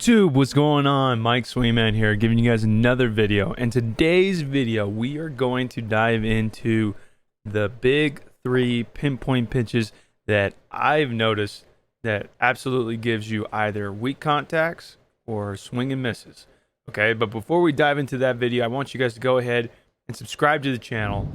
YouTube, what's going on? Mike Swayman here, giving you guys another video. And today's video, we are going to dive into the big three pinpoint pitches that I've noticed that absolutely gives you either weak contacts or swing and misses. Okay, but before we dive into that video, I want you guys to go ahead and subscribe to the channel.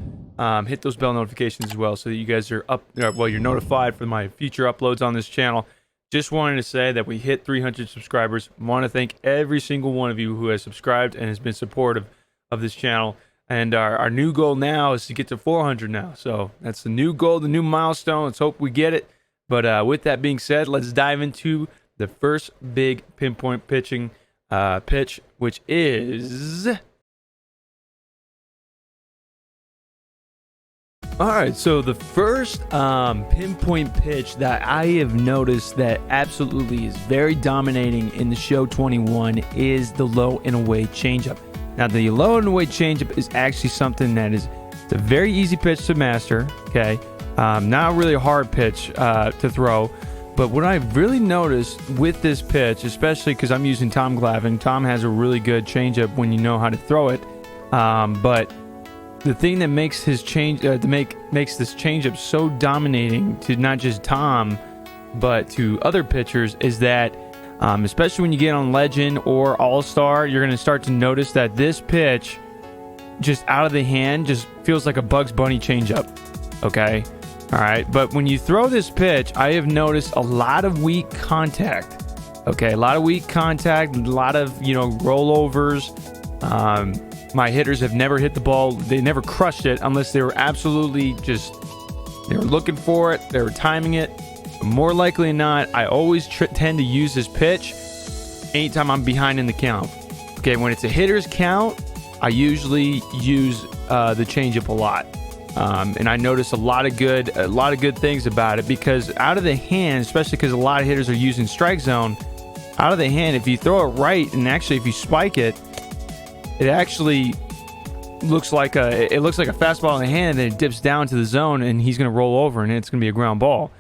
Hit those bell notifications as well so that you guys are you're notified for my future uploads on this channel. Just wanted to say that we hit 300 subscribers. Want to thank every single one of you who has subscribed and has been supportive of this channel. And our new goal now is to get to 400 now. So that's the new goal, the new milestone. Let's hope we get it. But with that being said, let's dive into the first big pinpoint pitching pitch, which is... Alright, so the first pinpoint pitch that I have noticed that absolutely is very dominating in the show 21 is the low and away changeup. Now, the low and away changeup is actually something that it's a very easy pitch to master, okay? Not really a hard pitch to throw, but what I've really noticed with this pitch, especially because I'm using Tom Glavine, Tom has a really good changeup when you know how to throw it, but the thing that makes his makes this changeup so dominating to not just Tom, but to other pitchers is that, especially when you get on Legend or All-Star, you're going to start to notice that this pitch, just out of the hand, just feels like a Bugs Bunny changeup. Okay, all right. But when you throw this pitch, I have noticed a lot of weak contact. Okay, a lot of weak contact, a lot of rollovers. My hitters have never hit the ball. They never crushed it unless they were absolutely they were looking for it. They were timing it. But more likely than not, I always tend to use this pitch anytime I'm behind in the count. Okay, when it's a hitter's count, I usually use the changeup a lot. And I notice a lot of good things about it because out of the hand, especially because a lot of hitters are using strike zone, out of the hand, if you throw it right and actually if you spike it, it actually looks like a fastball in the hand, and then it dips down to the zone, and he's going to roll over, and it's going to be a ground ball.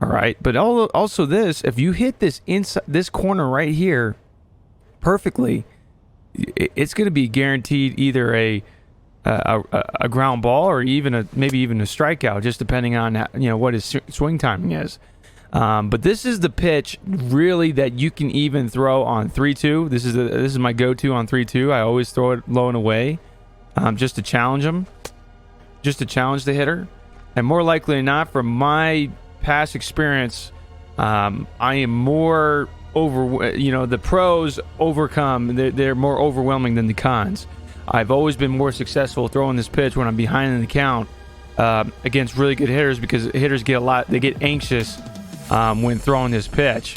All right, but also this, if you hit this inside this corner right here perfectly, it's going to be guaranteed either a ground ball or maybe even a strikeout, just depending on what his swing timing is. But this is the pitch really that you can even throw on 3-2. This is my go-to on 3-2. I always throw it low and away, just to challenge him, just to challenge the hitter. And more likely than not, from my past experience, I am more the pros overcome. They're more overwhelming than the cons. I've always been more successful throwing this pitch when I'm behind in the count against really good hitters because hitters they get anxious when throwing this pitch.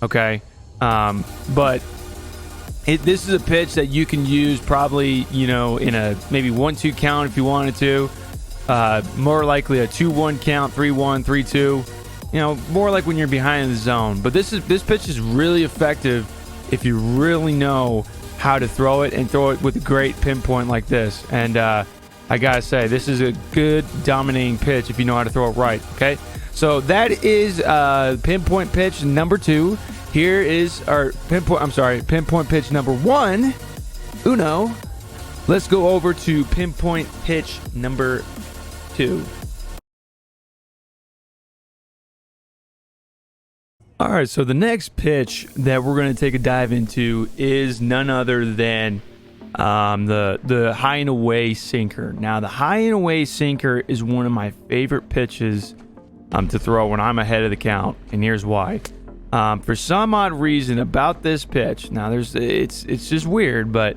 Okay, but this is a pitch that you can use probably in a maybe 1-2 count if you wanted to, more likely a 2-1 count, 3-1, 3-2, more like when you're behind in the zone. But this pitch is really effective if you really know how to throw it and throw it with a great pinpoint like this. And I gotta say, this is a good dominating pitch if you know how to throw it right. Okay, so that is pinpoint pitch number 2. Here is our pinpoint pitch number 1. Uno. Let's go over to pinpoint pitch number 2. All right, so the next pitch that we're going to take a dive into is none other than the high and away sinker. Now, the high and away sinker is one of my favorite pitches to throw when I'm ahead of the count, and here's why. For some odd reason about this pitch, now it's just weird, but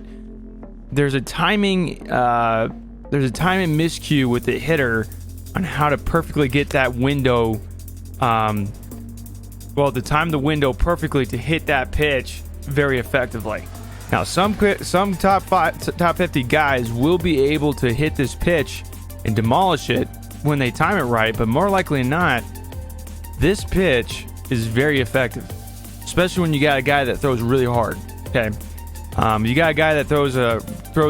there's a timing miscue with the hitter on how to perfectly get that window. To time the window perfectly to hit that pitch very effectively. Now, some top 50 guys will be able to hit this pitch and demolish it when they time it right, but more likely than not, this pitch is very effective, especially when you got a guy that throws really hard. Okay, you got a guy that throws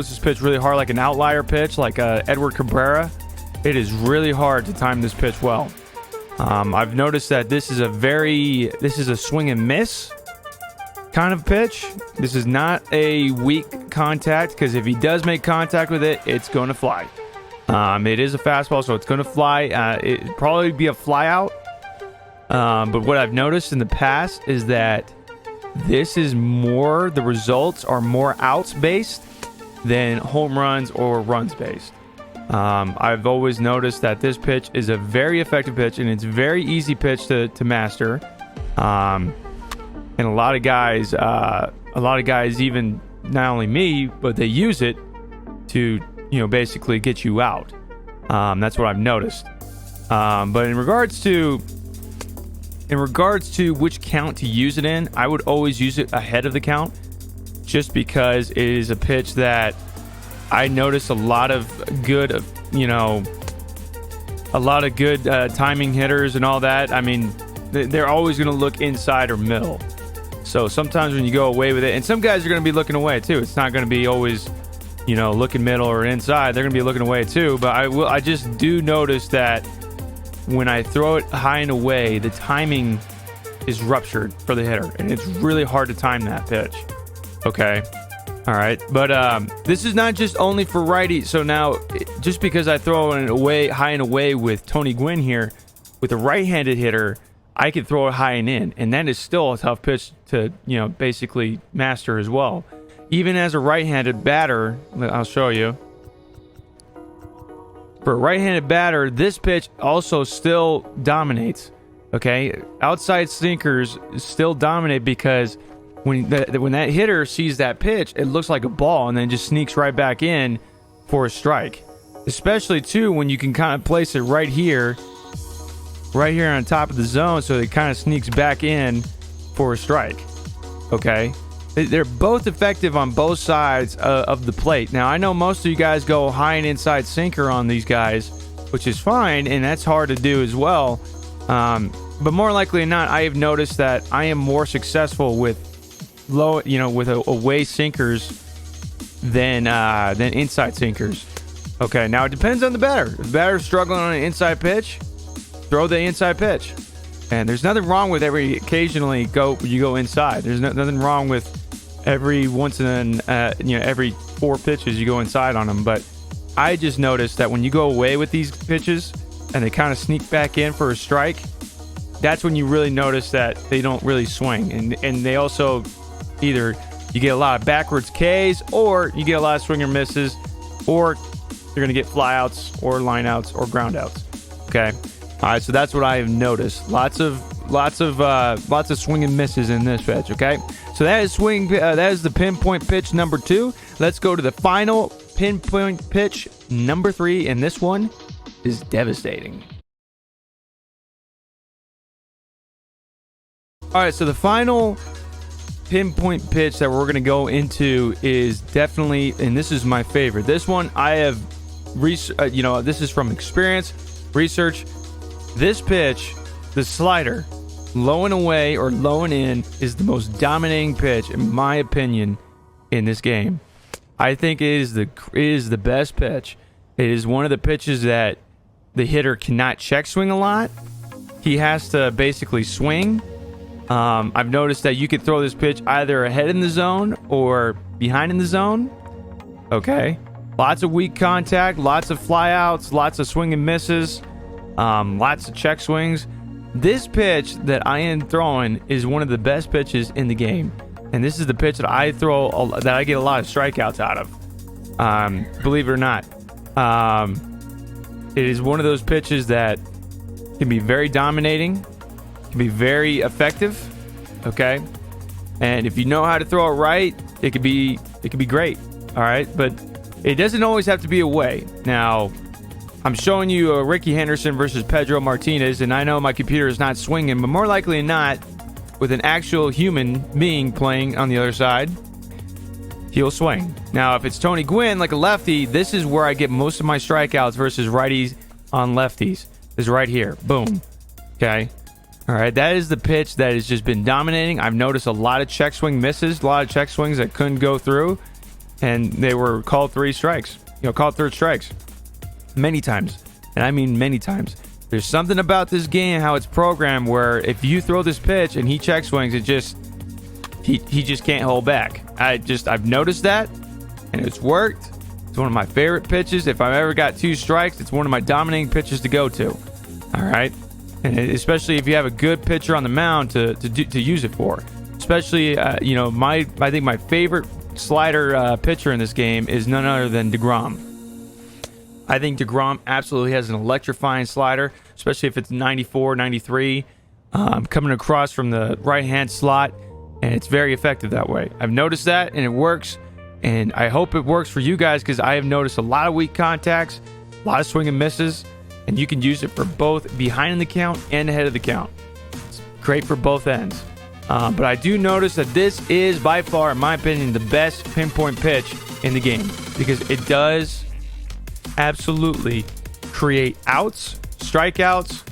this pitch really hard, like an outlier pitch, like Edward Cabrera. It is really hard to time this pitch well. I've noticed that this is a swing and miss kind of pitch. This is not a weak contact, because if he does make contact with it, it's going to fly. It is a fastball, so it's going to fly. It'd probably be a fly out. But what I've noticed in the past is that the results are more outs based than home runs or runs based. I've always noticed that this pitch is a very effective pitch, and it's a very easy pitch to master. And a lot of guys, even not only me, but they use it to, basically get you out. That's what I've noticed. But in regards to which count to use it in, I would always use it ahead of the count, just because it is a pitch that I notice a lot of good timing hitters and all that. I mean, they're always going to look inside or middle. So sometimes when you go away with it, and some guys are going to be looking away too. It's not going to be always, looking middle or inside. They're going to be looking away too. But I just do notice that when I throw it high and away, the timing is ruptured for the hitter, and it's really hard to time that pitch. Okay. All right. But this is not just only for righty. So now, just because I throw it away, high and away with Tony Gwynn here, with a right-handed hitter, I can throw it high and in, and that is still a tough pitch to, basically master as well. Even as a right-handed batter, I'll show you. For a right-handed batter, this pitch also still dominates. Okay, outside sinkers still dominate, because when that hitter sees that pitch, it looks like a ball, and then just sneaks right back in for a strike. Especially too when you can kind of place it right here on top of the zone, so it kind of sneaks back in for a strike. Okay, they're both effective on both sides of the plate. Now, I know most of you guys go high and inside sinker on these guys, which is fine, and that's hard to do as well. But more likely than not, I have noticed that I am more successful with away sinkers than inside sinkers. Okay, now it depends on the batter. If the batter's struggling on an inside pitch, throw the inside pitch. And there's nothing wrong with occasionally you go inside. There's nothing wrong with every every 4 pitches you go inside on them. But I just noticed that when you go away with these pitches and they kind of sneak back in for a strike, that's when you really notice that they don't really swing. And they also, either you get a lot of backwards Ks, or you get a lot of swing or misses, or you're going to get flyouts or lineouts or groundouts. Okay. All right, so that's what I have noticed. Lots of swing and misses in this pitch. Okay, so that is the pinpoint pitch number 2. Let's go to the final pinpoint pitch number 3, and this one is devastating. All right, so the final pinpoint pitch that we're going to go into is definitely, and this is my favorite. This one I have, this is from experience, research. This pitch, the slider, low and away or low and in, is the most dominating pitch, in my opinion, in this game. I think it is the best pitch. It is one of the pitches that the hitter cannot check swing a lot. He has to basically swing. I've noticed that you could throw this pitch either ahead in the zone or behind in the zone. Okay. Lots of weak contact, lots of flyouts, lots of swing and misses. Lots of check swings. This pitch that I am throwing is one of the best pitches in the game, and this is the pitch that I get a lot of strikeouts out of. Believe it or not, it is one of those pitches that can be very dominating, can be very effective. Okay, and if you know how to throw it right, it could be great. All right, but it doesn't always have to be away. Now, I'm showing you a Ricky Henderson versus Pedro Martinez, and I know my computer is not swinging, but more likely than not, with an actual human being playing on the other side, he'll swing. Now, if it's Tony Gwynn, like a lefty, this is where I get most of my strikeouts versus righties on lefties. Is right here. Boom. Okay. All right. That is the pitch that has just been dominating. I've noticed a lot of check swing misses, a lot of check swings that couldn't go through, and they were called 3 strikes. Called 3rd strikes. Many times, and I mean many times. There's something about this game, how it's programmed, where if you throw this pitch and he check swings, he just can't hold back. I've noticed that, and it's worked. It's one of my favorite pitches. If I've ever got 2 strikes, it's one of my dominating pitches to go to. All right, and especially if you have a good pitcher on the mound to use it for. Especially, you know, I think my favorite slider pitcher in this game is none other than DeGrom. I think DeGrom absolutely has an electrifying slider, especially if it's 94, 93, coming across from the right-hand slot, and it's very effective that way. I've noticed that, and it works, and I hope it works for you guys because I have noticed a lot of weak contacts, a lot of swing and misses, and you can use it for both behind the count and ahead of the count. It's great for both ends. But I do notice that this is by far, in my opinion, the best pinpoint pitch in the game because it does absolutely create outs, strikeouts,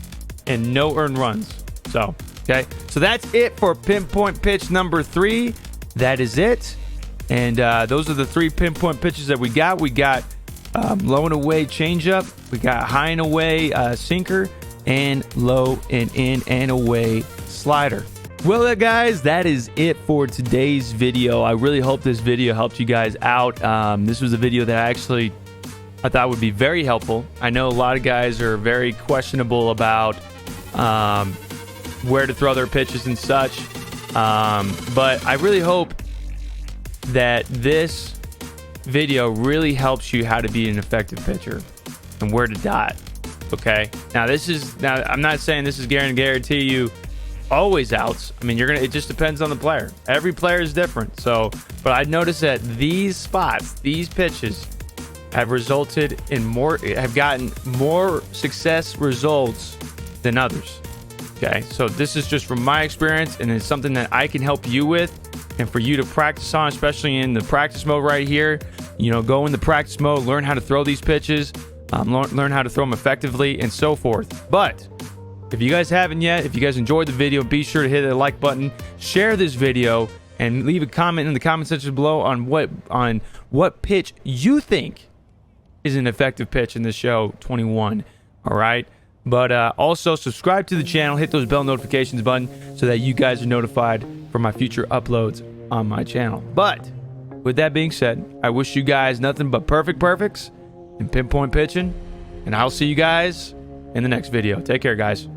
and no earned runs. So that's it for pinpoint pitch number 3. That is it. And those are the 3 pinpoint pitches that we got. We got low and away changeup. We got high and away sinker, and low and in and away slider. Well, guys, that is it for today's video. I really hope this video helped you guys out. This was a video that I thought would be very helpful. I know a lot of guys are very questionable about where to throw their pitches and such. But I really hope that this video really helps you how to be an effective pitcher and where to dot. Okay. Now I'm not saying this is guarantee you always outs. I mean, it just depends on the player. Every player is different. So, but I noticed that these spots, these pitches have gotten more success results than others. Okay. So this is just from my experience, and it's something that I can help you with and for you to practice on, especially in the practice mode right here. You know, go in the practice mode, learn how to throw these pitches, learn how to throw them effectively and so forth. But if you guys haven't yet, if you guys enjoyed the video, be sure to hit the like button, share this video, and leave a comment in the comment section below on what pitch you think is an effective pitch in this show 21. All right. But also subscribe to the channel, hit those bell notifications button so that you guys are notified for my future uploads on my channel. But with that being said, I wish you guys nothing but perfects and pinpoint pitching, and I'll see you guys in the next video. Take care, guys.